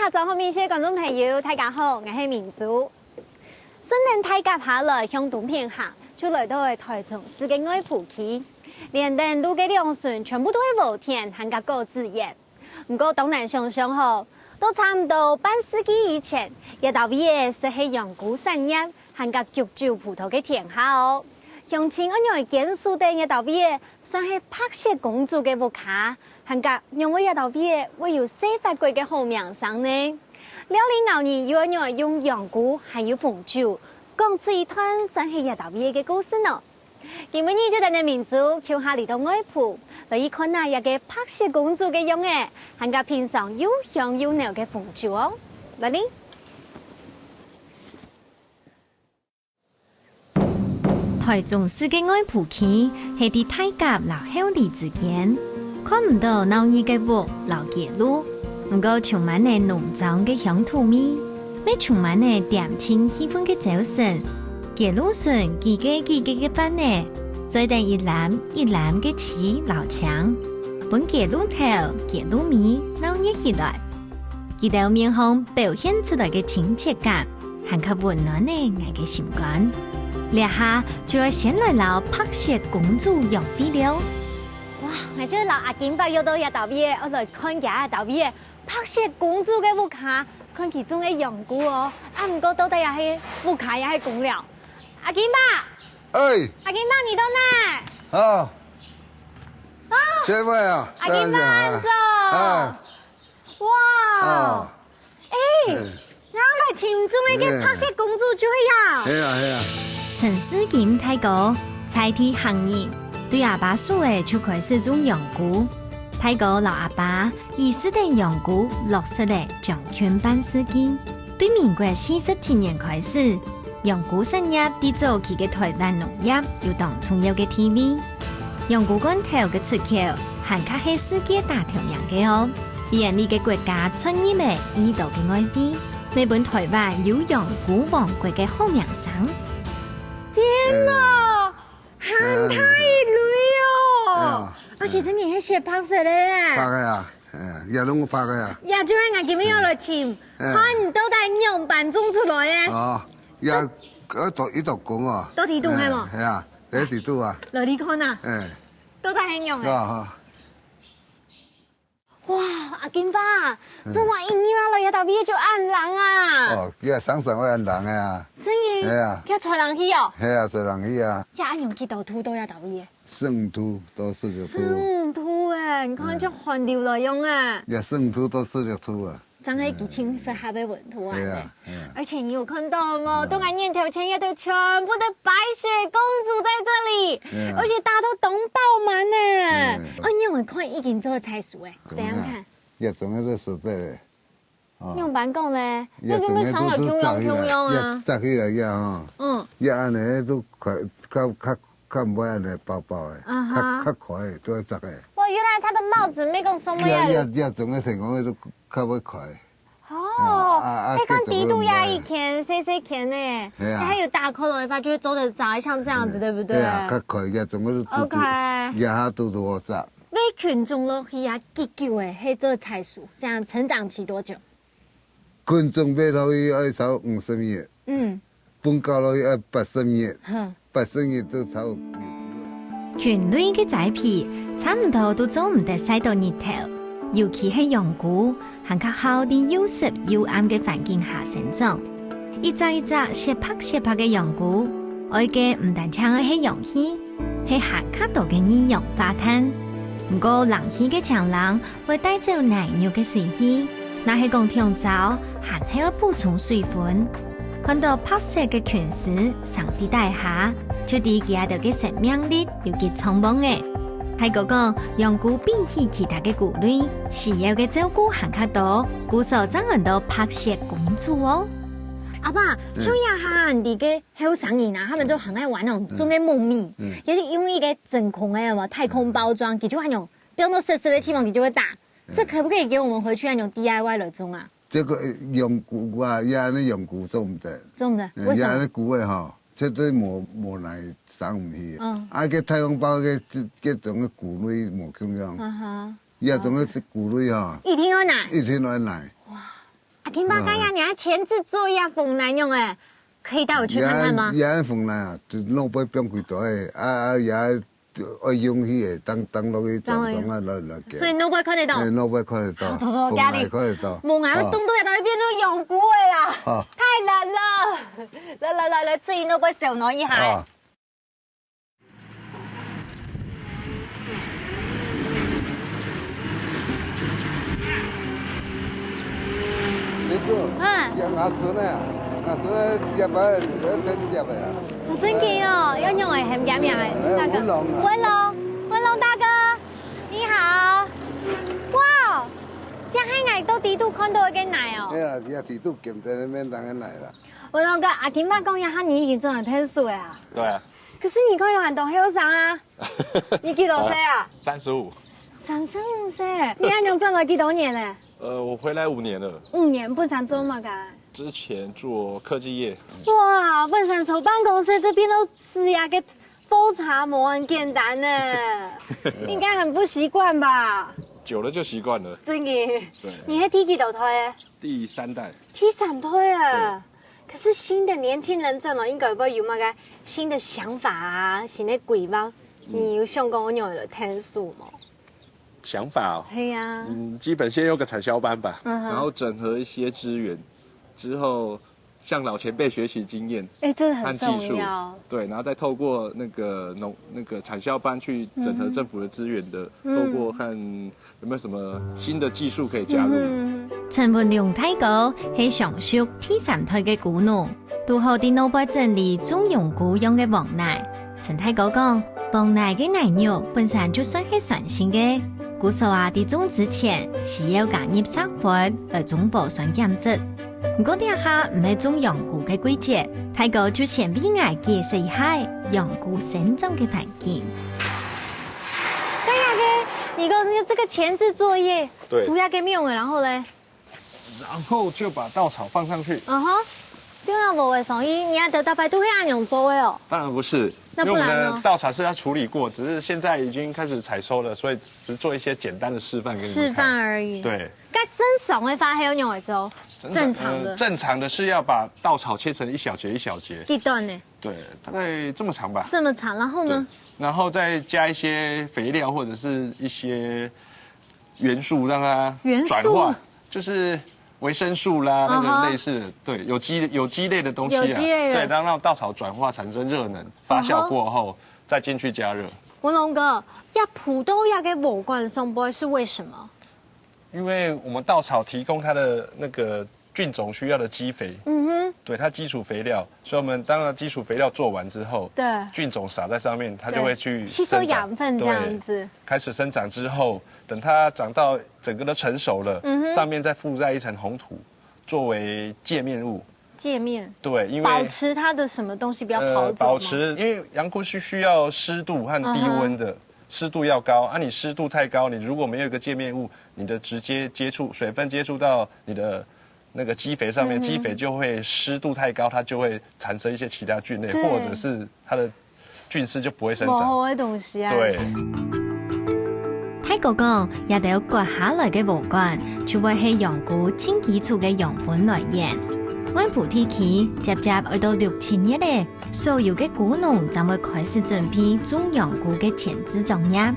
下早好面些观众朋友，大家好，我是明珠。顺天大甲下来向东边行，就来到了台中市嘅外埔区。连登路嘅两船全部都係無田，含個高自然。不過當然想想吼，都差唔多半世紀以前，一道嘢是喺陽谷產業，含個菊酒葡萄嘅田下哦。鄉親我用建築的一道嘢，算係白雪公主嘅屋卡，含個因為一道嘢會有西法國嘅好名聲呢。料理牛兒要用陽谷還有鳳酒，講出一段算係一道嘢嘅故事呢。今日就在你民族橋下嚟到外埔，來一看那一個白雪公主嘅樣誒，含個品嘗又香又濃嘅鳳酒哦。來呢，台中市嘅外埔區係啲大甲老鄉里之間，看唔到鬧熱嘅屋老街路，唔過充滿嘅濃莊嘅鄉土味，咩充滿嘅點情氣氛嘅早晨。街路上幾個嘅班呢，再等一籃一籃嘅刺老牆，本街路頭街路尾鬧熱起來，幾道面孔表現出來嘅親切感，還較溫暖呢我嘅心肝。這下就要先來撈白雪公主楊飛了。哇！我這撈阿金伯又到一道嘢，我來看下一道嘢，白雪公主嘅屋卡，看其中嘅陽谷哦，啊唔過到底也係屋卡也係公了。阿金爸，阿金爸，你到哪？好，這位啊，阿金爸安坐。哇，我來慶祝那個白雪公主最呀。係啊。陳思金太哥菜地行業，對阿爸說誒就開始種陽谷。太哥老阿爸以是等陽谷落實咧將全半世紀，對民國47年開始。陽谷產業締造佢嘅台灣農業有當重要嘅地位。陽谷罐頭嘅出口，還卡係世界大同樣嘅哦。便利嘅國家創業嘅依度嘅外邊，日本台灣有陽谷王國嘅好名聲。天哪，很太美哦！而且真係寫白色咧。白嘅呀，也攏白嘅呀。呀，就係我今日要來聽，看你到底樣板種出來嘅。哦。也一道講啊，到地度係冇？係啊，喺地度啊。來你看啊，到底係樣嘅。哇，阿金爸，怎麼一年啊來一道嘢就按人啊？哦，佢係常常會按人嘅啊。真嘅？係啊。佢帶人去哦。係啊，帶人去啊。呀，用幾道土都一道嘢。聖土都是個土。聖土誒，你看這環流來用誒。也聖土都是個土啊。真係幾清適合嘅文圖啊！而且你有看到嗎？東岸年頭前一對全部的白雪公主在這裡，而且大家都等爆滿呢。你有看已經做菜蔬誒？怎樣看？也總係都實在嘅。用板講咧，你做咩想來樣啊？摘起來呀嗬。一按呢都快，較唔會按呢薄薄嘅，較快都係摘嘅。哇！原來他的帽子沒講什麼呀？也總係成講都較會快。哦，你看地度呀，一片細片呢，還有大顆的話就會走得窄，像這樣子，對不對？對啊，較快嘅，總係都 OK，也下都好窄。你群眾落去呀，幾久誒？係做菜蔬，這樣成長期多久？群眾買落去要炒50日，本教落去要80日，80日都炒。群類嘅栽培差唔多都做唔得曬到日頭，尤其係陽谷，還較好啲又濕又暗嘅環境下生長。一隻雪白嘅陽谷，我嘅唔但唱係陽氣，係下卡度嘅二氧化碳。唔過冷氣嘅強冷會帶走奶牛嘅水氣，那係講聽早，還係要補充水分。看到白色嘅裙子上啲大廈，就啲佢度嘅生命力又幾蒼茫嘅。係嗰個陽谷比起其他嘅谷類，需要嘅照顧還較多，故所爭很多白雪公主哦。阿爸，就呀哈人哋嘅後生人啊，他們都很愛玩那種嘅夢米，有啲用一個真空嘅嘛太空包裝，佢就那種，比如說濕濕嘅地方，佢就會打。這可不可以給我們回去那種 DIY 來種啊？這個陽谷啊，也係陽谷種唔得，種的，為什麼？也係谷嘅嗬，絕對冇來生唔起。啊，個太空包嘅種嘅谷類冇咁樣，也種嘅谷類嗬。一天來奶。哇！金巴嘎呀，你还前置作业缝男用哎，可以带我去看看吗？也缝男啊，就弄不变几多也爱用迄个当落去装啊落所以 nobody 看得到。nobody 看得到。走，家里看得到。梦啊，东都也到变成永古的啦，太冷了。来，注意 nobody 小挪一下。牙齿呢？接吧，接吧呀。真嘅哦，要用嚟係點樣？大哥，文龍大哥，你好。哇，這係我到地圖看到嘅奶哦。哎呀，你地圖檢在那邊當然來了。文龍哥，阿金爸講一下你已經真係聽數啊。對啊。可是你講有很多後生啊，你幾多歲啊？35。35歲，你還用賺了幾多年呢？我回來5年了。5年，本身做乜㗎？之前做科技業。哇，本身坐辦公室這邊都是呀，個複雜冇很簡單呢，應該很不習慣吧？久了就習慣了。真嘅。對。你係第幾代？第3代。第3代啊！可是新的年輕人真係應該有乜嘅新的想法啊，新的規劃。你有想過我用嚟聽數嗎？想法哦。係啊。基本先有個產銷班吧，然後整合一些資源，之後向老前輩學習經驗，這很重要。對，然後再透過那個產銷班去整合政府的資源的，透過看有沒有什麼新的技術可以加入。陳文龍大哥係上屬第3代嘅股農，都好啲腦袋整理中用股用嘅黃奶。陳大哥講，黃奶嘅奶肉本身就算係新鮮嘅。古時候啲種之前是要加入殺菌來中保酸鹼質。如果啲下唔係種羊菇嘅季節，大哥就先俾我解釋一下羊菇生長嘅環境。這樣嘅，你講這個前置作業，對，塗鴉給用嘅，然後咧，然後就把稻草放上去。這樣無為所以，你要得大白都會按用做嘅哦。當然不是。那不然呢？因為我們的稻草是要處理過，只是現在已經開始採收了，所以只做一些簡單的示範給你們看。示範而已。對。該正常的發黑用嚟做，正常的。正常的是要把稻草切成一小節一小節。幾段呢？對，大概這麼長吧。這麼長，然後呢？然後再加一些肥料或者是一些元素，讓它轉化，就是維生素啦，那個類似的，對，有機類的東西啊，對，讓稻草轉化產生熱能，發酵過後再進去加熱。文龍哥，要葡萄牙嘅無關送波是為什麼？因為我們稻草提供它的那個菌種需要的基肥，對，它基礎肥料，所以我們當然基礎肥料做完之後，對，菌種撒在上面，它就會去吸收養分，這樣子，開始生長之後，等它長到整個都成熟了，上面再覆蓋一層紅土，作為介面物。界面對，因為保持它的什麼東西不要跑走保持，因為羊菇是需要濕度和低溫的，濕度要高啊，你濕度太高，你如果沒有一個介面物，你的直接接觸水分接觸到你的那個基肥上面，基肥就會濕度太高，它就會產生一些其他菌類，或者是它的菌絲就不會生長。好的東西啊。對。泰國講也得有割下來嘅毛幹，就會係羊菇真基礎嘅養分來源。溫葡地區接愛到6、7月咧，所有嘅菇農就會開始準備種羊菇嘅前置作業。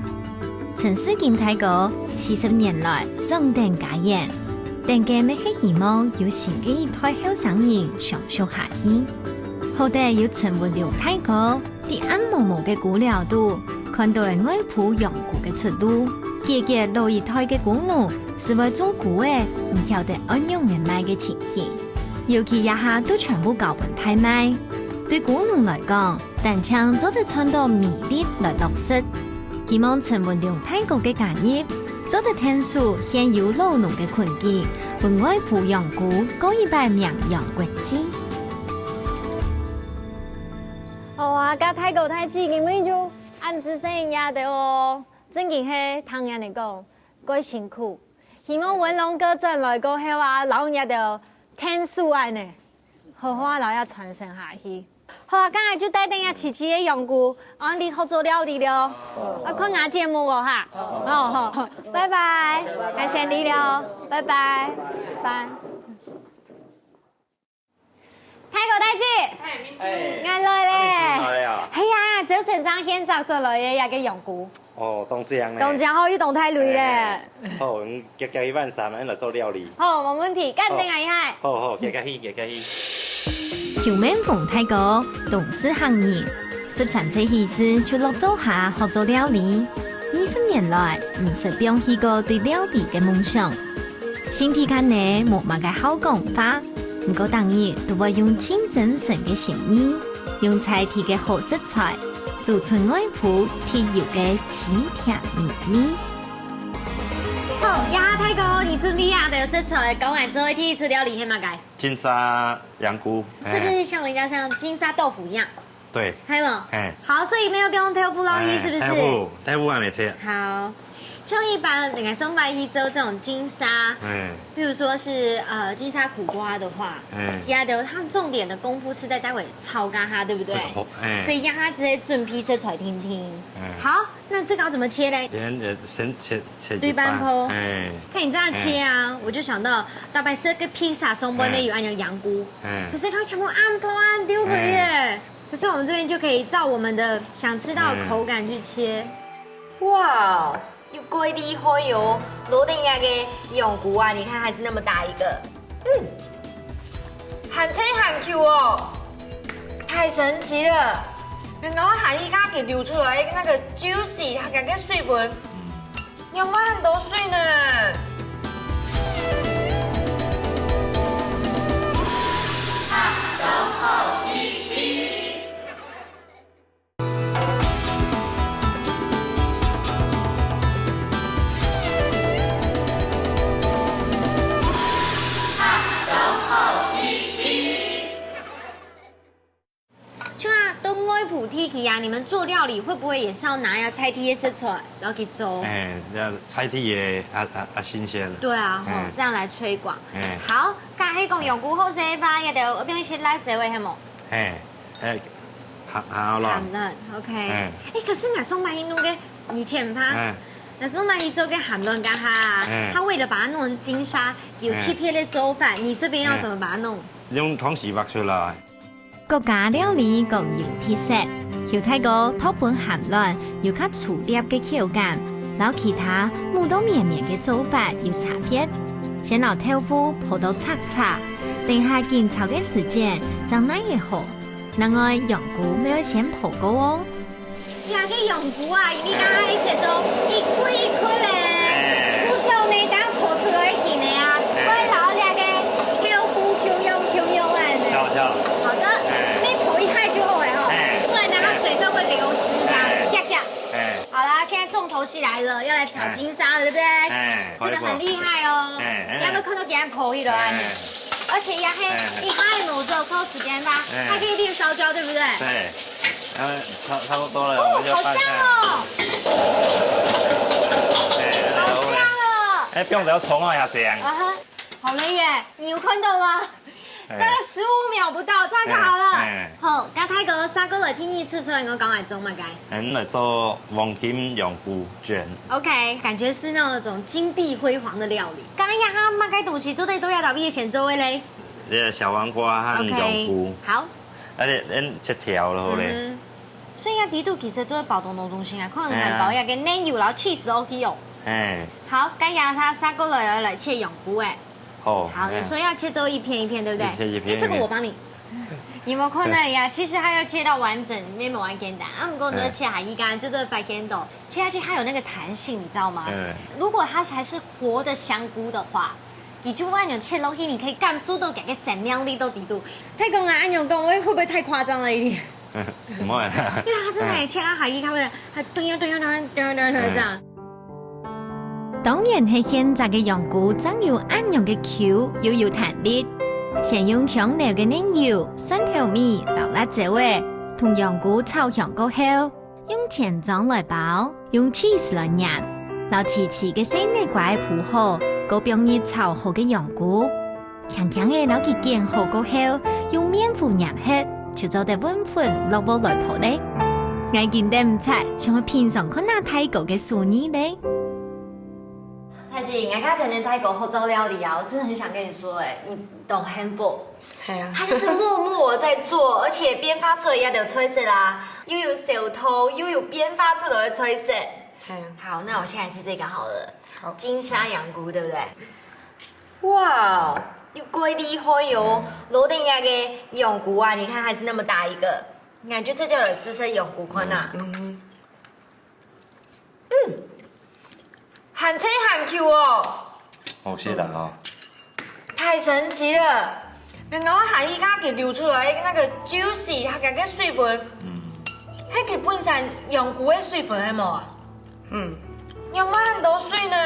陳世金大哥40年來壯膽加鹽，但嘅咩係希望有新嘅一代後生人上述下去。後代有陳文龍大哥啲暗毛毛嘅菇料度，看到係外埔羊菇嘅出路。結結老一代嘅菇農是為種菇嘅，唔曉得按樣嘅賣嘅情形。尤其一下都全部搞本太賣，對菇農來講，但唱做得創造魅力來落實。希望陳文龍大哥嘅家業，做得天數現有老農嘅困境，為外埔養菇搞一擺名揚國際。好啊，家太高太子，根本就按自身也得哦。正經係唐人嚟講，過辛苦。希望文龍哥轉來過後啊，老人家就。天數愛呢，好好老要傳承下去。好啊，剛才就帶大家吃的羊菇，你好做料理了，看下節目哦哈。好，拜拜，感謝你了，拜拜，拜。泰國大姐，啱來咧，係啊，早晨爭獻集做來嘅一個羊菇。哦，凍醬咧。凍醬好要凍太累咧。好，夾一晚3晚嚟做料理。好，冇問題，跟定係係。好，夾去。條面逢泰國，懂事行業，13歲起時就落做下學做料理。20年來，唔實放棄過對料理嘅夢想。身體間呢冇乜嘅好講法，唔過當然都會用真真誠嘅心意，用菜地嘅好食材，做出外婆貼油嘅奇甜蜜蜜。好，呀，泰哥，你準備下的食材，講完之後第一次料理係乜嘅？金沙羊菇。是不是像人家像金沙豆腐一樣？對。係嗎？好，所以沒有用豆腐料理，是不是？豆腐讓你切。好。就一般人家送白去做這種金沙，比如說是金沙苦瓜的話，壓的它重點的功夫是在待會炒咖它，對不對？所以讓它直接準備食材聽聽。好，那這個要怎麼切呢？先切對半剖。看你這樣切啊，我就想到大白色個披薩鬆本的有按照羊菇，可是它全部按剖按丟回耶。可是我們這邊就可以照我們的想吃到的口感去切。哇！又貴厲害喲！羅定亞嘅羊菇啊，你看還是那麼大一個，很清很 Q 哦，太神奇了！然後含一卡給流出來那個 juicy，它感覺水分有沒有很多水呢？走後一起。啊！你們做料理會不會也是要拿一下菜地嘅食材，然後去做？菜地嘅新鮮。對啊，這樣來推廣。好，家下講羊菇好食吧？一定我邊去拉這位係冇？好了。鹹卵 ，OK。可是我送買一弄嘅，你切唔怕？那送買一做嘅鹹卵家下，他為了把它弄成金沙，有切片的做法，你這邊要怎麼把它弄？用湯匙挖出來。各家料理各有特色，有泰國土本鹹卵，有較粗粒嘅口感，然後其他muu到綿綿嘅做法有差別。先攞豆腐泡到擦擦，等下煎炒嘅時間將奶嘢好。另外羊菇沒有先泡過哦。呀，嘅羊菇啊，你家下一切做一塊一塊咧，不少你當泡出來去呢啊，我老兩個豆腐 Q 用啊。好的。好啦，現在重頭戲來了，要來炒金沙了，對不對？這個很厲害哦。兩個看到給它剖一了，而且呀嘿，一開爐之後夠時間吧，還可以變燒焦，對不對？對。差不多了。哦，好香哦。好香哦。不用要衝啊，要這樣。好了耶，你有看到嗎？大概15秒不到，這樣就好了。好，家泰哥三個來聽你吃出來，我講來做乜嘅？嚟做黃金羊菇卷。OK，感覺是那種金碧輝煌的料理。剛呀哈，乜嘅東西做得都要特別先做嘅咧？小黃瓜和羊菇。好。你切條咯咧。所以呢度其實做包東東西啊，可能係包一個奶油，然後 cheese OK 哦。好，家呀哈三個來切羊菇誒。好，所以要切做一片一片，對不對？切一片。這個我幫你。有冇可能呀？其實它要切到完整，沒有完簡單。啊，不過呢，切下一乾就做白乾豆，切下去它有那個彈性，你知道嗎？如果它還是活的香菇的話，你就按鈕切落去，你可以感受到嗰個閃亮力到底度。太公啊，按鈕講，會不會太誇張了一點？唔會。因為它是喺切到下一，它會對呀這樣。當然係現在嘅羊菇，真有按鈕嘅 Q， 又有彈力。先用香料嘅奶油、蒜頭米、豆辣椒味，同羊菇炒香過後，用鹼漿來包，用 cheese 來染，然後遲遲嘅細內塊鋪好，嗰邊熱炒好嘅羊菇，強強嘅撈佢煎好過後，用麵糊染黑，就做得溫粉落煲來泡咧。我見得唔錯，像我平常看那泰國嘅素兒咧。太姐，我刚才跟泰国合作料理啊，我真的很想跟你说，你懂 handball？ 系啊，它就是默默在做，而且编发出来也有彩色啦，又有手头，又有编发出来的彩色。系啊。好，那我现在吃这个好了。好，金沙羊菇，对不对？哇，又贵厉害哟！罗定亚的羊菇啊，你看还是那么大一个，感觉这就有资深羊菇宽呐。很脆很 Q 哦。好吃的哦。太神奇了！然后海伊它给流出来那个 juicy， 它个水分，迄个本身羊菇的水分系冇啊？有没有很多水呢？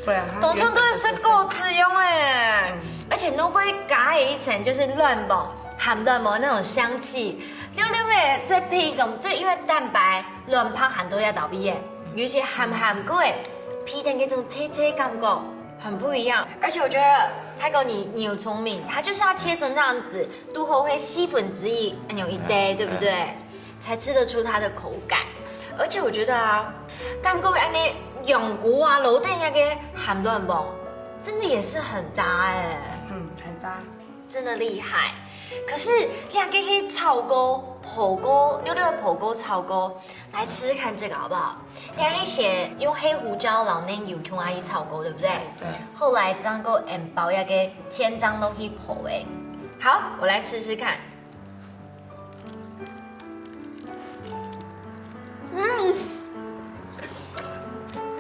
对啊，当初都是够自用哎，而且都会加一层就是卵膜、含卵膜那种香气，溜溜的再配一种，这因为蛋白、卵泡很多要倒闭耶，有些含过诶，皮的那种脆脆感觉很不一样。而且我觉得泰国你有聪明，它就是要切成那样子，都后会细粉之意那种一堆，对不对？才吃得出它的口感。而且我觉得啊，感觉安尼羊菇啊、罗定那个含卵膜，真的也是很搭哎。很搭，真的厉害。可是两个黑炒锅、火锅、溜溜的火锅炒锅，来吃吃看这个好不好？两个写用黑胡椒、老嫩油葱阿姨炒锅，对不对？对。后来张哥包那个千张都去破哎。好，我来吃吃看。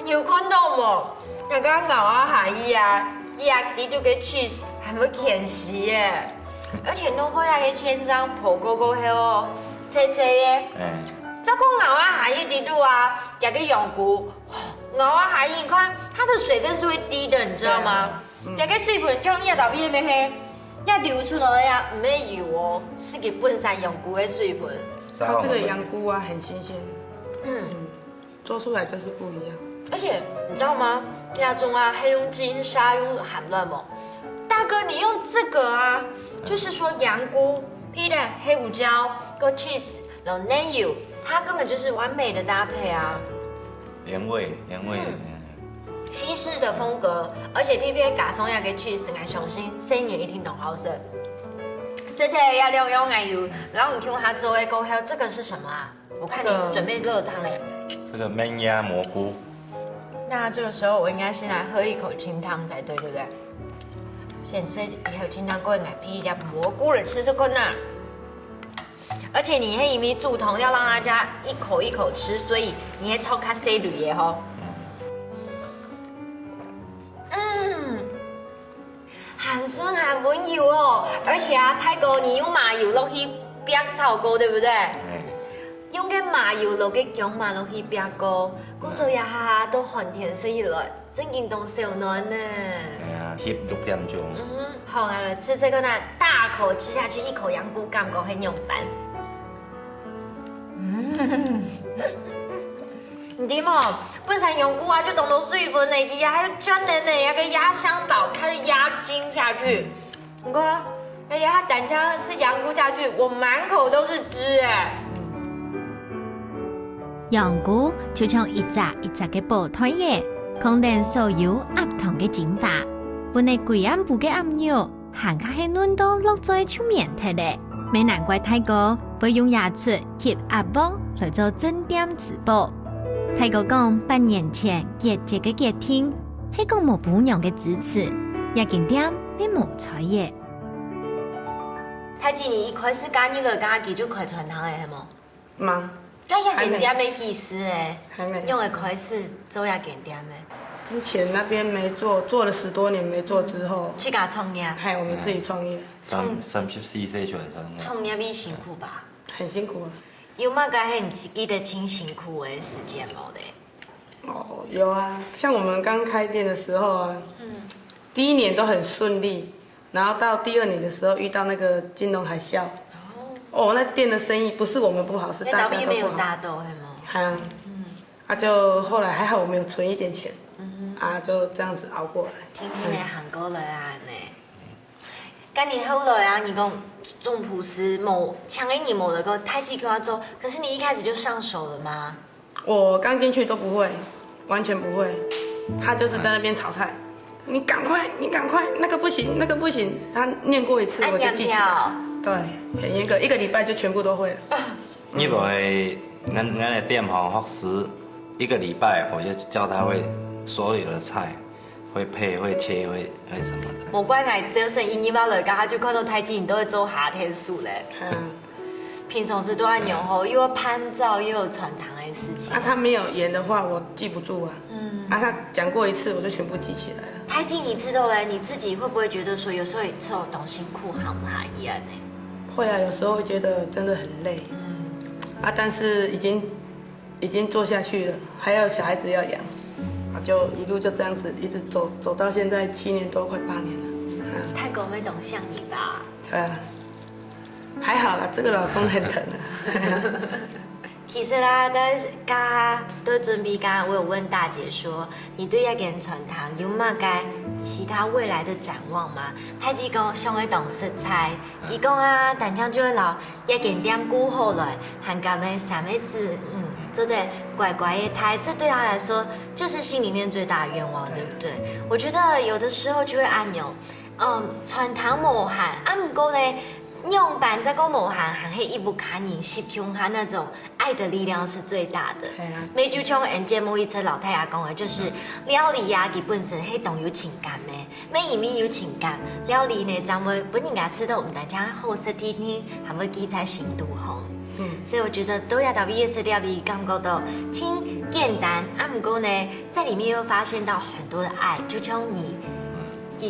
有看到冇？那个咬啊下伊啊，压啲就个 cheese 还没甜食耶，而且弄过那个千张破锅锅迄哦，脆脆的。这个咬啊下伊滴度啊，加个羊菇，咬啊下伊，你看它的水分是会低的，你知道吗？加个水分将压到边咩嘿，压流出来呀，唔係油哦，是佢本身羊菇的水分。它这个羊菇啊很新鲜，做出来就是不一样。而且你知道吗？亚中啊，还用金沙，用含卵膜。大哥，你用这个啊，就是说羊菇配的黑胡椒跟 cheese， 然后奶油，它根本就是完美的搭配啊。原味。西式的风格，而且特别加上那个 cheese， 我相信生意一定很好吃。现在要用奶油，然后你用它做一个，还有这个是什么啊？我看你是准备热汤哎。这个焖鸭蘑菇。那这个时候我应该先来喝一口清汤才对，对不对？先吃一口清汤过来配一点蘑菇的吃吃看呐。而且你黑米煮汤要让大家一口一口吃，所以你会偷卡塞绿的吼。很顺很温油哦，而且啊，泰国你用麻油落去煸炒锅，对不对？用个麻油落去姜嘛落去煸锅，故所呀哈都很甜起来，真经当小暖呢。翕6點鐘。好啊，吃这个呢，大口吃下去，一口羊菇感觉很用饭。你知冇？本身羊菇啊就懂得水分的呀，还有专门的那个压香岛，它的压筋下去，你看，而且它等下吃羊菇下去，我满口都是汁哎。羊菇就像一隻一隻嘅煲湯嘢，控定所有鴨湯嘅煎法。本嚟貴安部嘅鴨肉，行卡係嫩到落在出面睇咧，未難怪泰國會用椰出醃鴨煲嚟做正點滋補。泰國講8年前熱節嘅熱天，係講冇補養嘅支持，也經點被冇菜嘢。太極，你一開始加入了加幾就開傳湯嘅係冇？嗎？那也點點沒意思誒，還沒。用的開始做也點點的。之前那邊沒做，做了10多年沒做之後，去家創業。還有我們自己創業。34歲出來創業比辛苦吧？很辛苦啊。有冇該係唔記得清辛苦的時間冇的？哦，有啊，像我們剛開店的時候啊，第1年都很順利，然後到第2年的時候遇到那個金融海嘯。哦，那店的生意不是我們不好，是大家都不好。沒有大豆係嗎？就後來還好我們有存一點錢，就這樣子熬過來。聽聽你韓國人啊呢，跟你後來啊，你講種葡萄冇，搶給你冇的個太極給他做，可是你一開始就上手了嗎？我剛進去都不會，完全不會。他就是在那边炒菜，你赶快，那个不行，那个不行。他念过一次我就记起来，对，很严格，1个礼拜就全部都会了。因为咱的店福食1个礼拜，我就教他会所有的菜。会配、会切、会什么的。无怪我这生意200来，他就看到太极，你都会做夏天数嘞。平常时都在牛后，又要拍照，又有传堂的事情。他没有演的话，我记不住啊。他讲过一次，我就全部记起来了。太极，你吃到嘞，你自己会不会觉得说，有时候你吃懂辛苦，好不好一样呢？会啊，有时候会觉得真的很累。但是已经做下去了，还有小孩子要养。就一路就这样子一直走到现在7年多，快8年了。泰国没懂像你吧？还好啦，这个老公很疼啊。其实啦，都准备刚刚我有问大姐说，你对要给传堂有嘛该其他未来的展望吗？太极讲上会懂食材，伊讲啊，但将就会老要给点顾好来，韩国的3妹子，做的乖乖的胎，这对他来说就是心里面最大的愿望，对不对？我觉得有的时候就会按钮，传堂无限，不过呢，用板在讲无限，还可以一不卡你吸胸，他那种爱的力量是最大的。每就像人节目一次老太爷讲的，就是料理啊，它本身係動有情感的，每一面有情感，料理呢，咱們本人家吃到，大家好食甜甜，還會記在心度紅。所以我覺得都要到夜市料理，感覺到輕簡單，不過呢，在裡面又發現到很多的愛，就像你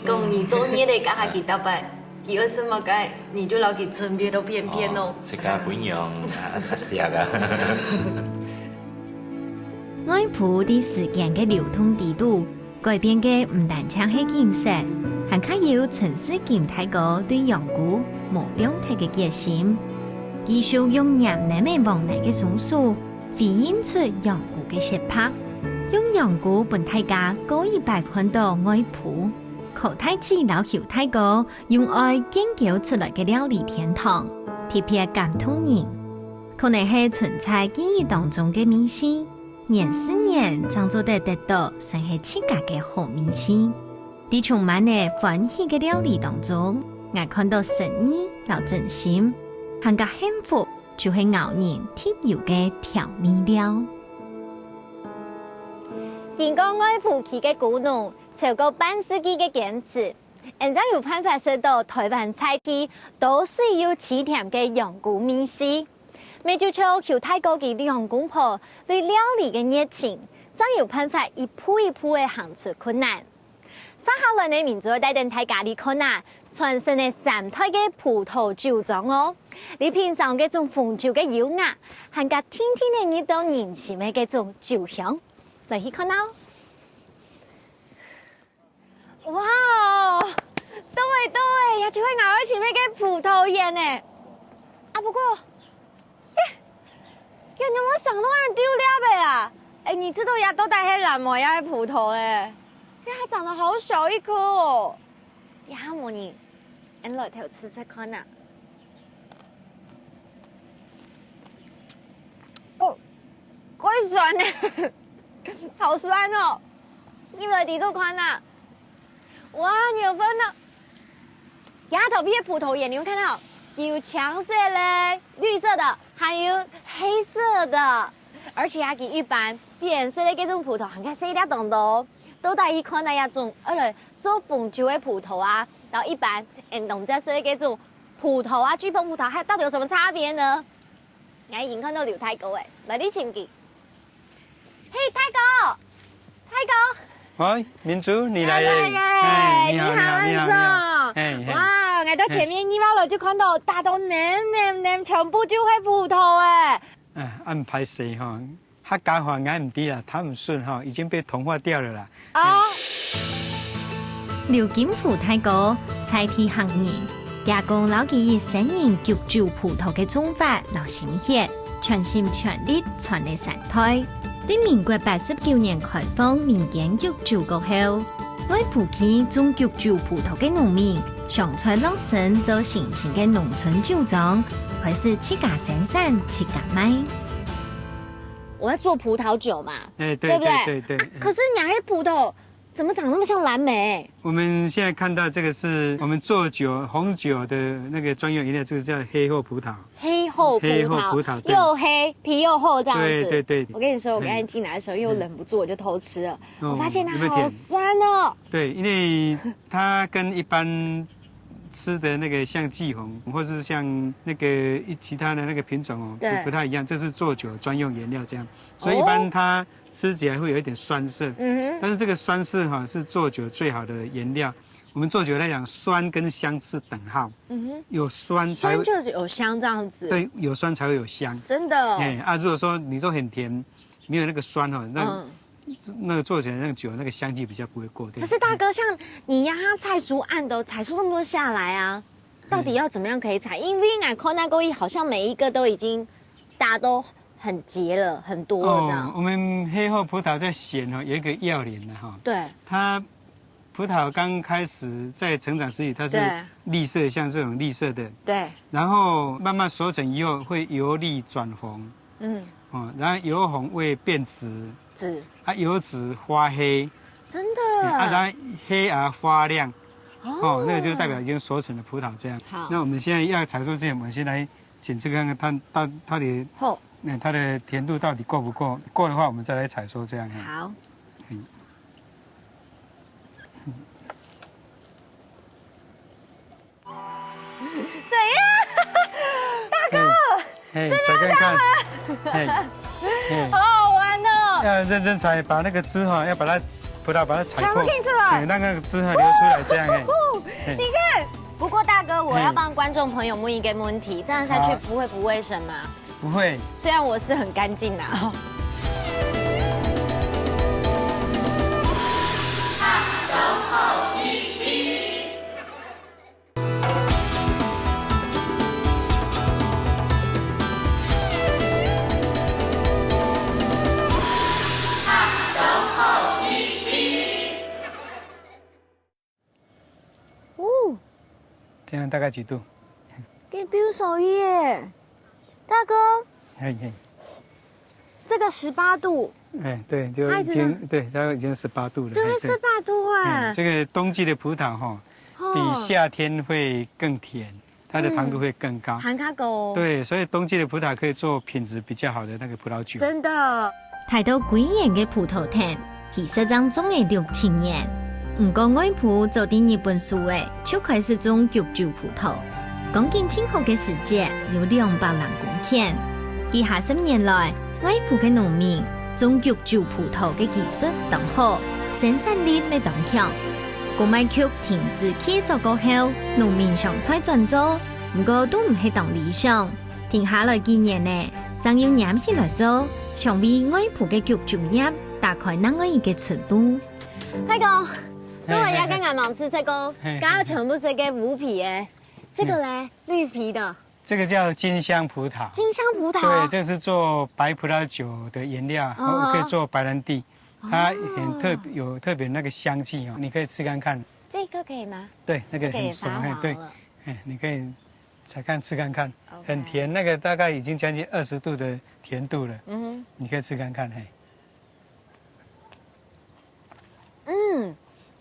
講你做嘢嚟講下幾大白。有什麼該你就老給村邊都偏偏哦。食家分享食啊。外埔啲時間嘅流通地度，改變嘅唔單止係建設，還卡有城市檢太過對養菇無兩體嘅決心，繼續用人內面往來嘅松樹，反映出養菇嘅實拍，用養菇本大家高一百看到外埔。靠太子老橋太哥用愛研究出來嘅料理天堂，特別感動人。可能係存在記憶當中嘅美食，年4年創作得到算係自家嘅好美食。喺充滿嘅歡喜嘅料理當中，我看到誠意老真心，更加幸福就係咬人特有嘅調味料。經過外埔區嘅古農超過半世紀嘅堅持，現在有辦法食到台灣菜系都是有起甜嘅養菇美食。咪就像喬太哥嘅養菇鋪對料理嘅熱情，真有辦法一步一步嘅行出困難。接下來嘅民族帶領大家嚟看啊，傳承嘅3代嘅葡萄酒莊哦，你品嘗嘅種紅酒嘅優雅，還加天天嘅熱到人心嘅種酒香，嚟去看咯。哇哦，對，也就會咬喺前面嘅葡萄園呢。不過，人有冇想到俺丟掉唄啊？你知道呀，都帶黑藍莓呀，葡萄呀，它長得好小一顆哦。呀，模擬，俺來頭吃吃看啊。怪酸呢，好酸哦。你來地度看啊。哇，你有分了！丫頭皮的葡萄葉，你會看到有橙色嘞、綠色的，還有黑色的，而且還給一般變色的這種葡萄，還可以細粒東東，都帶去看那一種，做紅酒的葡萄啊，然後一般農家色的這種葡萄啊，巨峰葡萄，還到底有什麼差別呢？我已經看到劉太哥誒，來你請記。嘿，太哥。喂，民族，你來了！你好，哇，我到前面2樓就看到大到黏，全部就係葡萄哎。按拍攝哈，客家話眼唔啲啦，睇唔順哈，已經被同化掉了啦。劉金福太哥菜體行業，加工老記以新人焗煮葡萄嘅種法老心血，全心全力傳嚟3代。對民國89年開放民間焗酒過後，外埔區種焗酒葡萄嘅農民上菜落身做新型嘅農村酒莊，開始自家生產自家賣。我在做葡萄酒嘛，哎，对不对？对。可是你黑葡萄怎么长那么像蓝莓？我们现在看到这个是我们做红酒的那个专用原料，这个叫黑厚葡萄。黑厚葡萄，又黑皮又厚这样子。对。我跟你说，我刚才进来的时候，因为我忍不住我就偷吃了，我发现它好酸哦。对，因为它跟一般吃的那个像季红，或是像那个其他的那个品种哦，不太一样。这是做酒专用原料，这样，所以一般它吃起来会有一点酸涩。但是这个酸涩是做酒最好的原料。我们做酒来讲，酸跟香是等号。有酸才会就有香这样子。对，有酸才会有香。真的。如果说你都很甜，没有那个酸那个做起来那个酒那个香气比较不会过。可是大哥，像你呀，菜蔬案都采出那么多下来啊，到底要怎么样可以采？因为俺看那个好像每一个都已经大家都很结了很多了这样。我们黑厚葡萄在选有一个要领的对。它葡萄刚开始在成长时期，它是绿色，像这种绿色的。对。然后慢慢熟成以后会由绿转红。然后由红会变紫。由紫发黑，真的然后黑而发亮，那个就代表已经熟成的葡萄这样。好，那我们现在要采收之前，我们先来检测看看它的它的甜度到底够不够，够的话我们再来采收这样。好。谁呀？大哥，真的要这样吗？好好玩哦！要认真采，把那个汁要把它葡萄把它采破，全部听出来，让那个汁流出来，这样。你看，不过大哥，我要帮观众朋友问一个问题，这样下去不会不卫生吗？不会，虽然我是很干净的。这样大概几度？给比如手艺耶，大哥。这个18度。对，就已经大概已经18度了。对，18度哎。这个冬季的葡萄比夏天会更甜，它的糖度会更高。含卡狗。对，所以冬季的葡萄可以做品质比较好的那个葡萄酒。真的。睇到贵人嘅葡萄田，其實將種嘅6000年。唔過外婆做啲日本書嘅，就開始種玉州葡萄。講緊清河嘅時節有200人公頃。以下10年來，外婆嘅農民種玉州葡萄嘅技術當好，生產力咪當強。古麥曲停止起作過後，農民想再轉做，唔過都唔係當理想。停下來幾年呢，將要攬起來做，想為外婆嘅玉州業打開另外一個出路。大哥。跟我要跟俺忙吃这个，刚刚全部是给无皮哎，这个嘞绿皮的，这个叫金香葡萄。金香葡萄，对，这是做白葡萄酒的原料，可以做白兰地，它有特别那个香气你可以吃看看。这个可以吗？对，那个很熟，对，你可以采看吃看看，很甜，那个大概已经将近20度的甜度了，你可以吃看看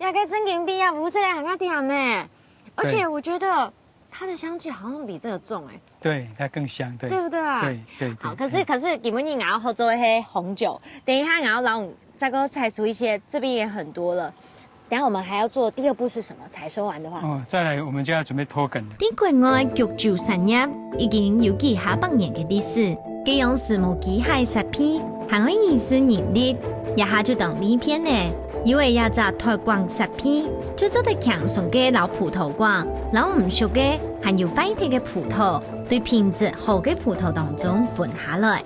也跟真金比啊，不是很甜呢，而且我觉得它的香气好像比这个重哎。对，它更香，对，对不对啊？对。好，可是基本你俺要喝做黑红酒，等一下俺要让再给我采出一些，这边也很多了。等下我们还要做第2步是什么？采收完的话，再来我们就要准备脱梗了。啲國外玉州產業已經有幾下百年嘅歷史，既用樹木機械設備，還可以是人力，一下就當呢片呢。因為一隻推廣設備，就做得強順嘅老葡萄乾，老唔熟嘅還要快啲嘅葡萄，對品質好嘅葡萄當中分下來。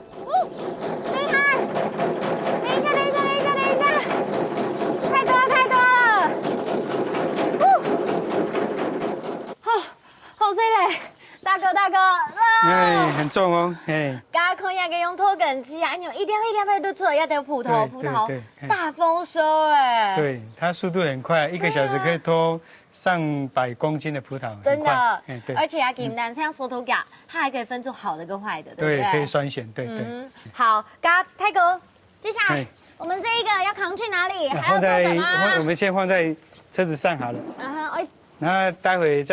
等一下，太多了！好犀利，大哥，很重哦，大家看也可以用拖梗机啊，你一点一点的都出来，要得葡萄大丰收哎。对，它速度很快，1个小时可以拖上百公斤的葡萄，真的。对，而且啊，给单像手头嘎，它还可以分出好的跟坏的，对不对？可以筛选，对。好，嘎泰哥，接下来我们这一个要扛去哪里？还要做什么？我们先放在车子上好了。然后待会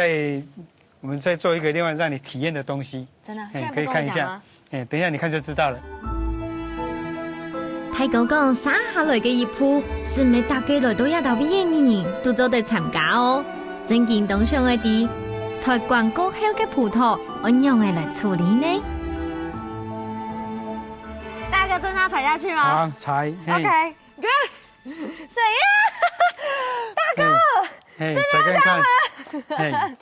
我们再做一个另外让你体验的东西。真的，现在可以看一下。等一下你看就知道了。泰哥讲撒下来嘅一鋪，是咪大家來到一道邊嘅人都做得參加哦？正見當上嘅啲台廣告後嘅葡萄，按樣嘅來處理呢？大哥真的要踩下去嗎？好，踩。OK， 谁呀？大哥，真的要這樣嗎？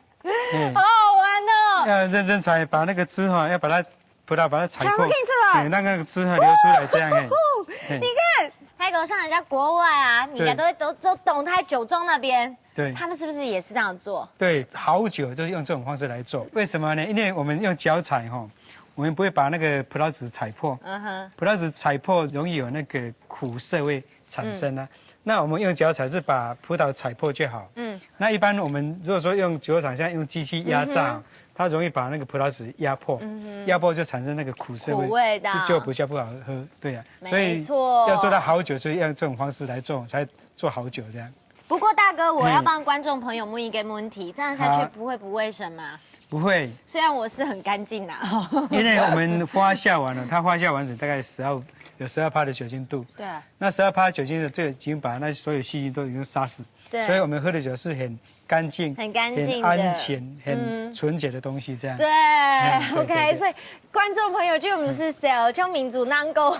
好好玩哦！要認真踩，把那個汁要把它葡萄把它踩破，全部拼出來，讓那個汁流出來，這樣。你看，泰哥像人家國外啊，你應該都懂泰酒莊那邊，對，他們是不是也是這樣做？對，好酒就是用這種方式來做。為什麼呢？因為我們用腳踩我們不會把那個葡萄籽踩破，葡萄籽踩破容易有那個苦澀味產生啊。那我們用腳踩是把葡萄踩破就好。那一般我們如果說用酒廠像用機器壓榨，它容易把那個葡萄籽壓破，壓破就產生那個苦澀味，就比較不好喝。對呀，所以要做到好酒，所以用這種方式來做，才做好酒這樣。不過大哥，我要幫觀眾朋友問一個問題，這樣下去不會不衛生嗎？不會，雖然我是很乾淨的。因為我們發酵完了，它發酵完整大概有12%的酒精度，對，那12%酒精的就已經把那所有細菌都已經殺死，對，所以我們喝的酒是很乾淨、很安全、很純潔的東西，這樣。對，OK， 所以觀眾朋友就不是小像民族難夠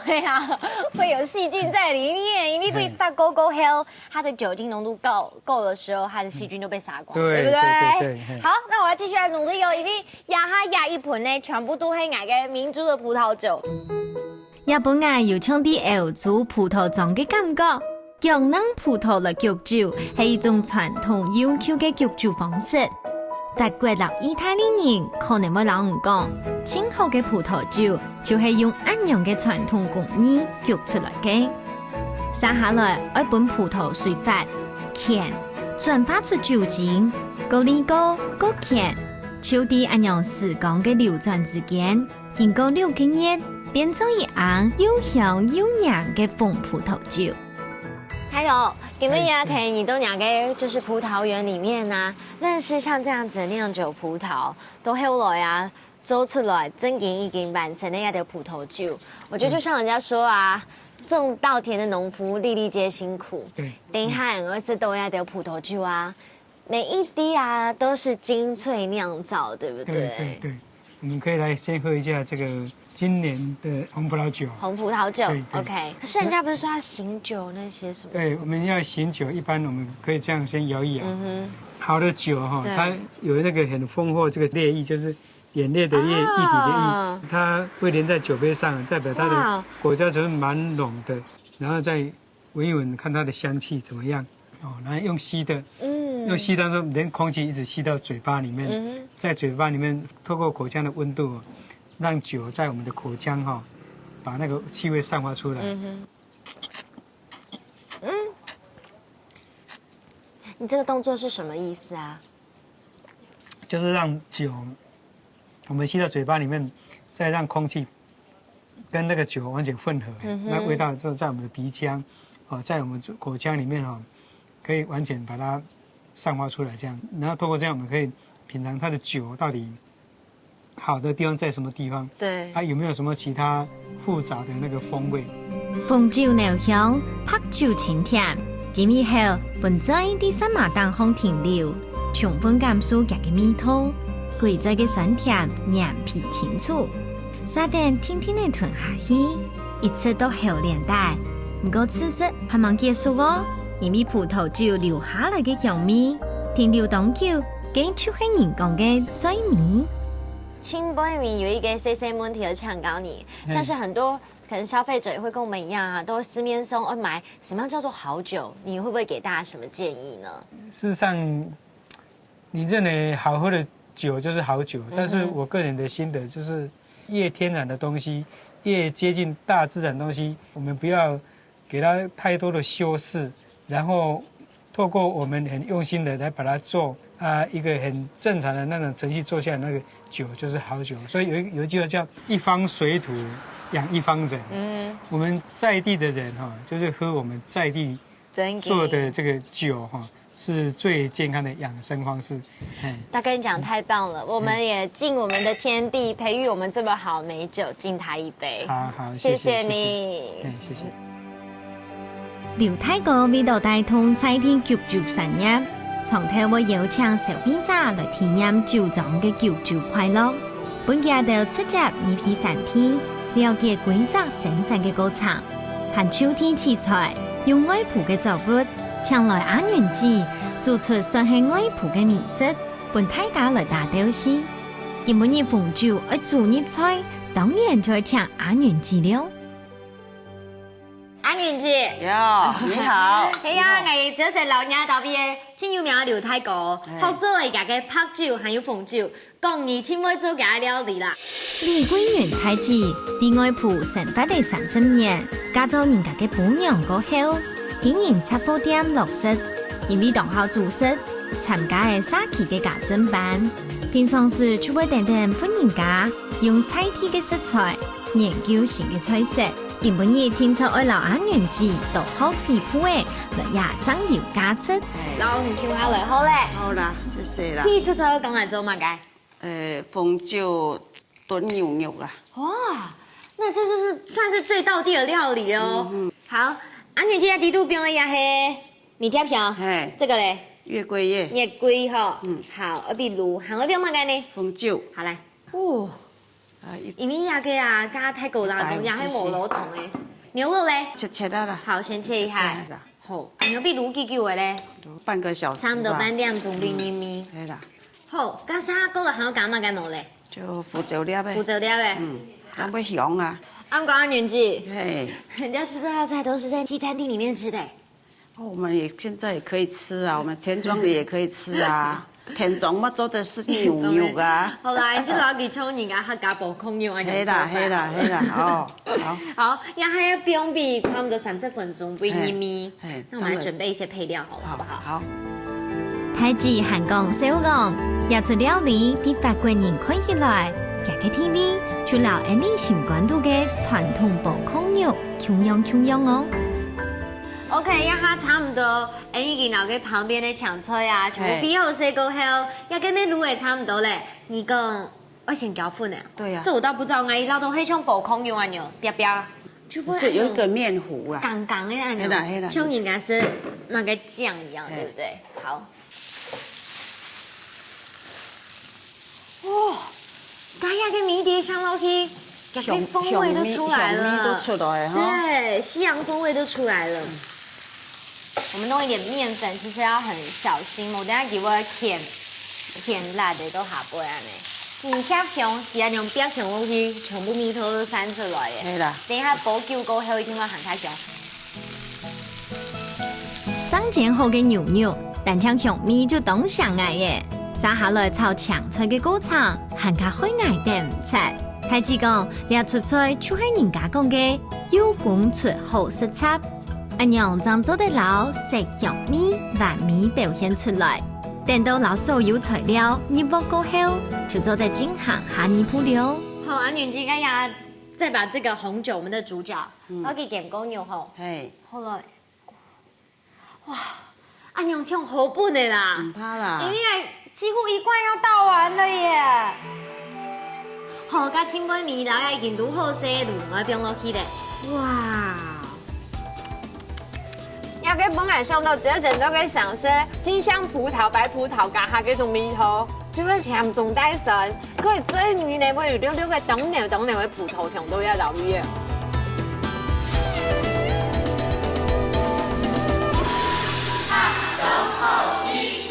會有細菌在裡面，因為會把狗狗喝，它的酒精濃度夠的時候，它的細菌都被殺光，對不對？對。好，那我要繼續來努力哦，因為壓一盆呢，全部都係我嘅民族的葡萄酒。日本人要將啲熬煮葡萄醬嘅感覺，用冷葡萄來焗酒係一種傳統悠久嘅焗酒方式。法國同意大利人可能會老唔講，清好嘅葡萄酒就係用咁樣嘅傳統工藝焗出來嘅。生下來要本葡萄水發乾，轉化出酒精，過濾過過乾，就啲咁樣時光嘅流轉之間，經過6個月。變成一盎又香又釀嘅紅葡萄酒。還有，你們也聽你都釀嘅，就是葡萄園裡面啊，認識像這樣子的釀酒葡萄，都後來啊做出來，真正已經完成了一條葡萄酒。我覺得就像人家說啊，種稻田的農夫粒粒皆辛苦，等下而是都要條葡萄酒啊，每一滴啊都是精粹釀造，對不對？對，我們可以來先喝一下這個。今年的紅葡萄酒，紅葡萄酒 ，OK。可是人家不是說要醒酒那些什麼？對，我們要醒酒，一般我們可以這樣先搖一搖。好的酒它有那個很豐富這個烈液，就是眼淚的液體的液，它會連在酒杯上，代表它的果膠成分蠻濃的。然後再聞一聞，看它的香氣怎麼樣。然後用吸的，用吸當中連空氣一直吸到嘴巴裡面，在嘴巴裡面透過口腔的溫度。讓酒在我們的口腔把那個氣味散發出來。你這個動作是什麼意思啊？就是讓酒，我們吸到嘴巴裡面，再讓空氣跟那個酒完全混合，那味道就在我們的鼻腔，在我們口腔裡面可以完全把它散發出來，這樣，然後透過這樣，我們可以品嘗它的酒到底。好的地方在什麼地方？對，有沒有什麼其他複雜的那個風味？紅酒濃香，白酒清甜，點以後本在啲新麻蛋烘停留，充分感受佢嘅味道，貴在嘅酸甜，羊皮清楚，沙丁天天地吞下去，一切都好連帶。不過此時還冇結束哦，因為葡萄酒留下來嘅香味，停留當久，佢就係人講嘅醉味。清杯米有一個細細問題要請教你，像是很多可能消費者也會跟我們一樣啊，都市面上買什麼叫做好酒，你會不會給大家什麼建議呢？事實上，你認為好喝的酒就是好酒，但是我個人的心得就是，越天然的東西，越接近大自然的东西，我们不要给它太多的修饰，然后透过我们很用心的来把它做一个很正常的那种程序做下来，那个酒就是好酒。所以有一句话叫一方水土养一方人。我们在地的人就是喝我们在地做的这个酒是最健康的养生方式。大哥，你讲太棒了，我们也尽我们的天地，培育我们这么好美酒，敬他一杯。好，谢谢你。谢谢。刘太哥味道带通菜天酒酒产业，常透过邀请消费者来体验酒庄嘅酒酒快乐。本期就直接呢批3天，了解规則生產嘅過程，和秋天器材用外鋪嘅作物，請來安源子做出算係外鋪嘅面色，本大家來打鬥士。今每日逢酒愛做入菜，當然就要請安源子了。安源姐，你好。係啊，我這是老娘特別真有名嘅劉太哥，學做嘅家嘅拍酒還有逢酒，講你請我做嘅料理啦。李桂元太子喺外鋪成發地30年，加咗人家嘅保養過後，經營雜貨店落實，因為當好做實，參加嘅沙期嘅家政班，平常時就會等等歡人家用菜地嘅食材研究新嘅菜色。今本日聽出愛老安源子都好皮膚嘅，來也增油加醋。老唔跳下來好咧。好啦，謝謝啦。第一次做講嚟做乜嘅？逢酒燉牛肉啦。哇，那這就是算是最道地的料理哦。好，安源姐第度邊嘅也係米條片。這個咧？月桂葉。月桂哈。好，而比如還會邊乜嘅呢？逢酒。好來。哦。因為也個啊，加泰國啦，也係無老同嘅。牛肉咧？切啦。好，先切一下。好，牛比如幾久嘅咧？半個小時。差唔多半點鐘俾你咪。係啦。好，加沙嗰個還要加乜嘅冇咧？就胡椒粒嘅。胡椒粒嘅。咁會香啊。啱講安源子。嘿。人家吃這道菜都是在西餐廳裡面吃的。我們也現在也可以吃啊，我們田莊裡也可以吃啊。田莊乜做的是牛肉啊。好啦，你就攞幾抽人家客家煲控肉啊。係啦，好。好，也還要準備差不多30分鐘俾你咪。那我們來準備一些配料好了，好不好？好。太子韓講小講，也出料理啲法國人看起來，家嘅 TV 除了安利新關度嘅傳統煲控肉，窮樣哦。OK， 一下差唔多，已經留喺旁邊的搶菜啊，全部備好曬過後，一個咩滷也差唔多咧。你講我先攪粉啊？對呀。這我倒不知道，我一老都會像煲控肉啊樣，標，就是有一個麵糊啦。剛剛的那種，像應該是那個醬一樣，對不對？好。哇，加一個米碟上樓梯，這個風味都出來了，香味都出來哈。對，西洋風味都出來了。我們弄一點麵粉，其實要很小心。我等下給我甜辣的都下杯啊呢。米條香，其實用邊香落去，全部米頭都散出來嘅。係啦。等下煲久過後，一定會很開香。蒸煎好嘅牛肉，但將香味就凍上來嘅。撒下來炒強菜嘅過程，還加開愛點菜。太子講，呢出菜就係人家講嘅有功出好食材。按樣將做得老食香味、完美表現出來。等到老所有材料入鍋過後，就做得精行下泥鋪了。好，安源姐，大家再把這個紅酒，我們的主角，攞去鹽膏牛後，好了，哇，安陽聽好本的啦，唔怕啦，因為幾乎一罐要倒完了耶。好，加清杯米料已經滷好些，滷我邊落去咧，哇！要給本來上到這整都給上色，金香葡萄、白葡萄加下嗰種米頭，就會甜中帶酸，佢最美呢會有溜嘅凍牛嘅葡萄香都要留意。走後一起。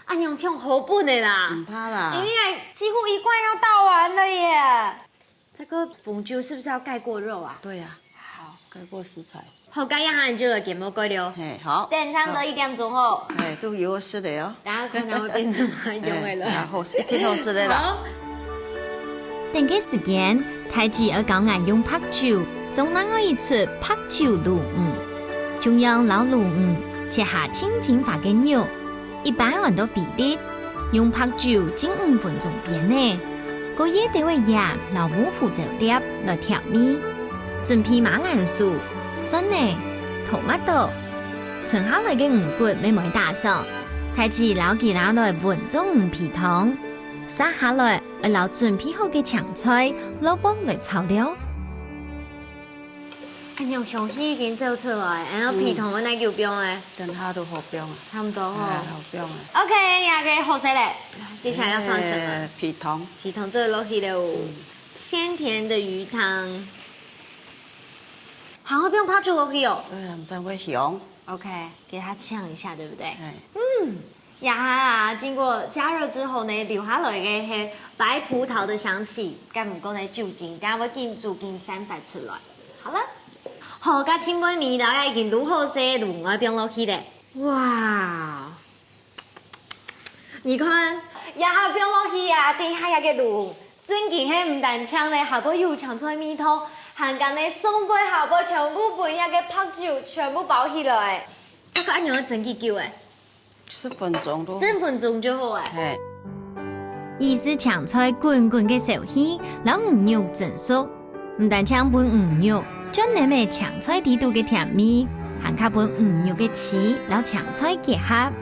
安陽聽好本的啦，唔怕啦，因為幾乎一罐要倒完了耶。这个凤酒是不是要盖过肉啊？对呀。好，盖过食材。好，盖一下你就有芥末盖了。嘿，好。等差不多1点钟后。哎，都有湿的哦。等下可能会变成很用的了。好，一定好湿的啦。好。等嘅時間，太子要教人用白酒，仲能可以出白酒鹵魚，同樣撈鹵魚切下輕輕發嘅肉，一般人都比例用白酒浸5分鐘變呢。個嘢就會鹽、老五胡椒粒來調味，準備馬蘭薯、蒜呢、토마토剩下來嘅魚骨咪咪打上，太子撈佢撈來混中魚皮湯。撒下來，要撈準備好嘅青菜、蘿蔔來炒料。哎呀，香氣已經做出來，然後皮糖我嚟叫冰誒，等下都好冰啊，差唔多哦。好冰啊。OK，也給好食嘞。接下來要放什麼？皮糖。皮糖這落去了，鮮甜的魚湯。好，我不用泡酒落去哦。對，唔知會香。OK，給它嗆一下，對不對？嗯。呀哈！經過加熱之後呢，留下來嘅係白葡萄的香氣，加唔過呢酒精，加我見酒精散發出來。好了，好，加清過味道已經滷好些，滷我冰落去咧。哇！你看，呀哈冰落去啊，底下一個滷，真嘅係唔單槍咧，下邊有香菜味道，含緊呢送過下邊全部半一個白酒全部包起來，這個按樣整幾久誒10分鐘都10分鐘就好誒。意思青菜滾滾嘅燒氣，讓魚肉蒸熟，唔但將本魚肉將你咪青菜地度嘅甜味，還加本魚肉嘅刺，讓青菜結合，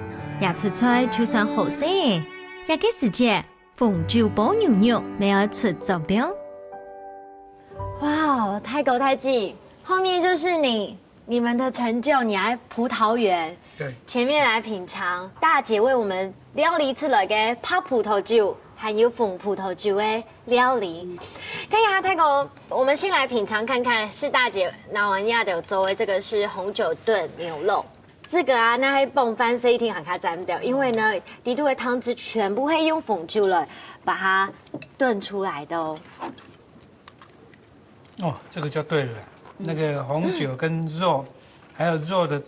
也出菜就算好食嘅。一個時節，鳳酒煲牛肉咪要出作了。哇，太狗太記，後面就是你們的成就，你來葡萄園。对，前面來品嘗大姐為我們料理出來嘅白葡萄酒，還有紅葡萄酒的料理。可以啊，太狗，我們先來品嘗看看，是大姐拿完亞的做的這個是紅酒燉牛肉。這個啊，那還蹦翻這一定很卡沾掉，因為呢，底度的湯汁全部會用紅酒來把它燉出來的哦。哦，這個就對了，那個紅酒跟肉，還有肉的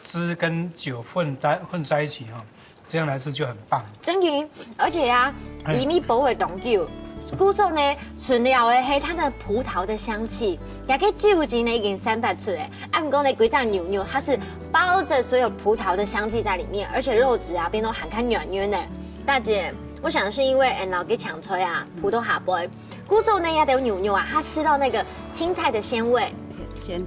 汁跟酒混在一起哈，這樣來吃就很棒。真嘅，而且啊，伊咪不會凍酒，古時候呢，純料的係它的葡萄的香氣，也個酒精呢已經散發出來。按講呢，規隻牛肉它是包着所有葡萄的香氣在裡面，而且肉質啊變到很看軟軟的。大姐，我想是因為老給搶吹啊，葡萄下杯，古時候呢也得有牛肉啊，它吃到那個青菜的鮮味。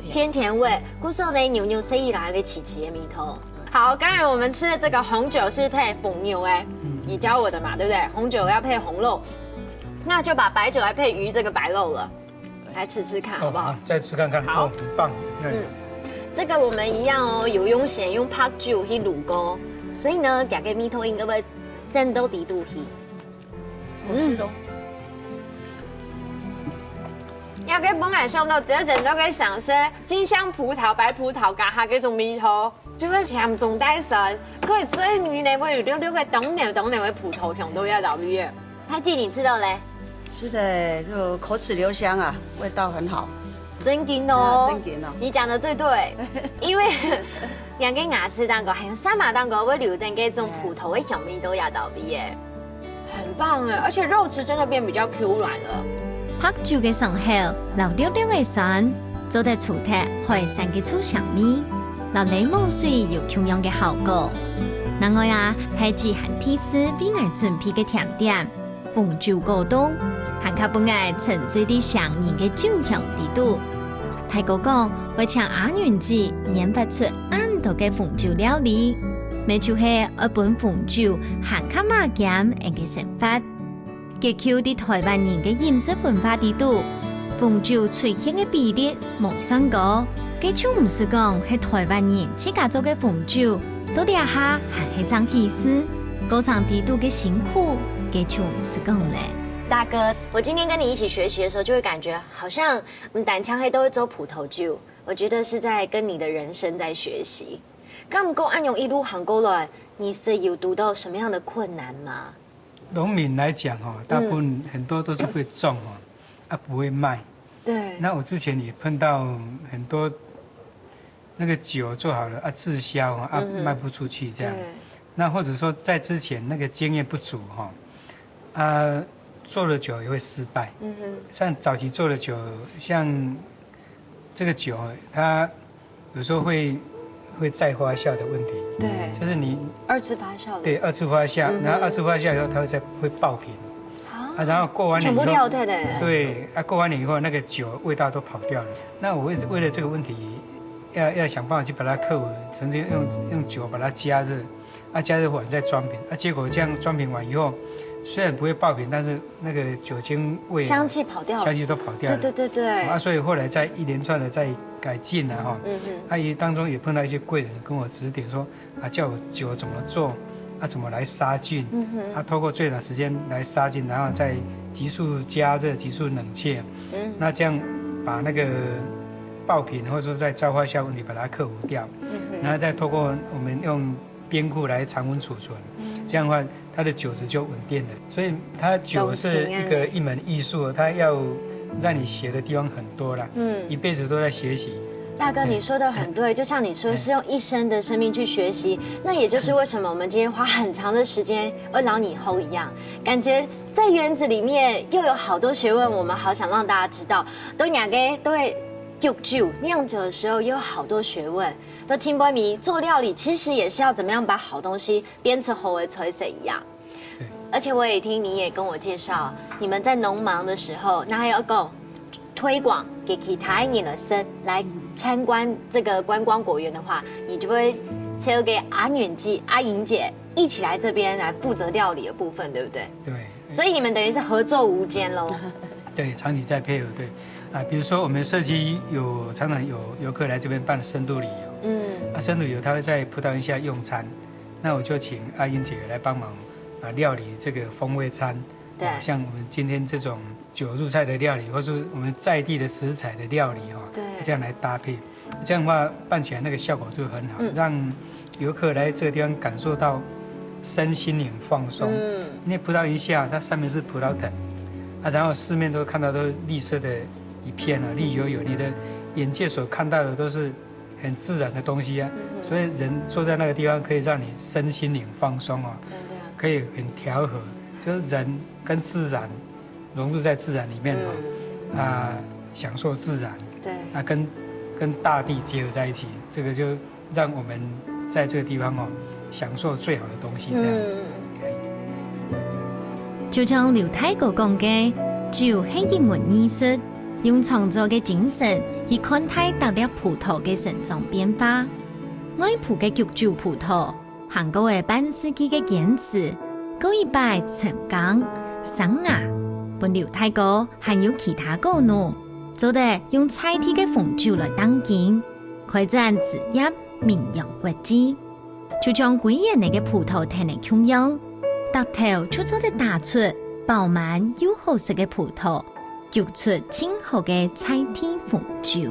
鮮甜味，古時候呢牛肉生意來一個奇奇的米頭。好，剛才我們吃的這個紅酒是配鳳牛哎，你教我的嘛，對不對？紅酒要配紅肉，那就把白酒來配魚這個白肉了，來吃吃看好不好？再吃看看，好，很棒。這個我們一樣哦，有用鹹用白酒去滷過，所以呢，這個米頭應該會滲到底度去。要給本來想到這整都給上色，金香葡萄、白葡萄加下嗰種米頭，就會甜中帶酸，佢最美呢會有溜個凍牛的葡萄香都要到裡面。太記你吃到嘞？吃的就口齒留香啊，味道很好。真勁哦！真勁哦！你講的最對，因為兩個牙齒蛋糕還有三馬蛋糕會留點嗰種葡萄的香味都要到裡面，很棒哎！而且肉質真的變比較 Q 軟了。白酒嘅上口，留溜溜嘅酸，做得出體可以生嘅醋香味，留檸檬水有同樣嘅效果。另外啊，太子和提司俾我準備嘅甜點，鳳酒果凍，還加本我沉醉啲上癮嘅酒香地度。太哥講會請阿元子研發出很多嘅鳳酒料理，咪就係一本鳳酒含卡馬鹼嘅成法。結構啲台灣人嘅飲食文化地度，鳳酒出現嘅比例冇算高，佢就唔是講係台灣人自家做嘅鳳酒，到底下係張意思，高場地度嘅辛苦，佢就唔是講咧。大哥，我今天跟你一起學習的時候，就會感覺好像單槍黑都會做葡萄酒，我覺得是在跟你的人生在學習。咁唔夠按用一路行過來，你是有讀到什麼樣的困難嗎？農民來講大部分很多都是會種不会卖。对。那我之前也碰到很多那个酒做好了滞销卖不出去这样。那或者说在之前那个经验不足做了酒也会失败。像早期做的酒，像这个酒它有时候会再发酵的问题。对。就是你2次发酵。对，2次发酵，然后2次发酵以后它会爆瓶。然后过完年以后，全部料对的。对，过完年以后那个酒味道都跑掉了。那我为了这个问题，要想办法去把它克服，曾经用酒把它加热，加热完再装瓶，结果这样装瓶完以后，虽然不会爆瓶，但是那个酒精味、香气跑掉了，香气都跑掉了。对。所以后来在一连串的在改进了也当中也碰到一些贵人跟我指点说，叫我酒怎么做。怎么来杀菌？透过最短时间来杀菌，然后再急速加热、急速冷却。那这样把那个爆瓶或者说在皂发酵问题把它克服掉。然后再透过我们用冰库来常温储存，这样的话它的酒质就稳定了。所以它酒是一门艺术，它要让你学的地方很多啦。一辈子都在学习。大哥，你说的很对，就像你说是用一生的生命去学习，那也就是为什么我们今天花很长的时间而老你后一样，感觉在园子里面又有好多学问，我们好想让大家知道。都两个都会酿酒酿酒的时候，也有好多学问。都清波迷做料理，其实也是要怎么样把好东西编成好的炊事一样。而且我也听你也跟我介绍，你们在农忙的时候，那还有个推广给其他人的生来参观这个观光果园的话，你就会请给阿远记、阿莹姐一起来这边来负责料理的部分，对不对？对。所以你们等于是合作无间喽。对，长期在配合。对。比如说我们社区常常有游客来这边办深度旅游。深度旅游他会在葡萄园下用餐，那我就请阿英姐来帮忙料理这个风味餐。对。像我们今天这种酒入菜的料理，或是我们在地的食材的料理对，这样来搭配，这样的话办起来那个效果就很好，让游客来这个地方感受到身心灵放松。因为葡萄园下它上面是葡萄藤，然后四面都看到都是绿色的一片绿油油，你的眼界所看到的都是很自然的东西所以人坐在那个地方可以让你身心灵放松可以很调和，就是人跟自然融入在自然里面享受自然，对，跟大地结合在一起，这个就让我们在这个地方享受最好的东西，这样。就像刘太哥讲的，酒是一门艺术，用创作的精神去看待大粒葡萄的成长变化。愛葡嘅菊酒葡萄，韓國嘅半世紀嘅堅持，高一拜成鋼、生芽，本劉太哥還有其他個呢，做得用菜地嘅紅酒來當景，開展職業名揚國際。就將幾年嚟嘅葡萄田嚟供養，特頭就做得打出飽滿又好食嘅葡萄，釀出清好嘅菜地紅酒。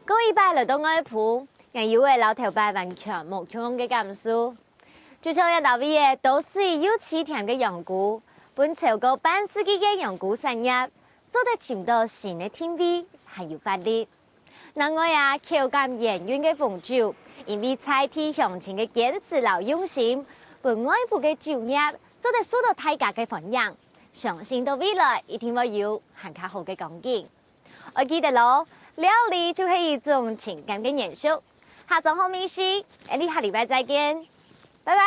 高一拜來到愛葡，人以為老頭拜完全冇用嘅感受，就像一道味嘅都水又鮮甜嘅羊菇，本超過半世紀嘅羊菇產業，做得尋到新嘅甜味，還有發力。另外口感圓潤嘅紅酒，因為菜地鄉親嘅堅持老用心，本愛葡嘅酒業做得受到大家嘅歡迎，相信到未來一定會有更加好嘅光景。我記得咯。料理就係一種情感嘅延續。下週好美食，我哋下禮拜再見，拜拜。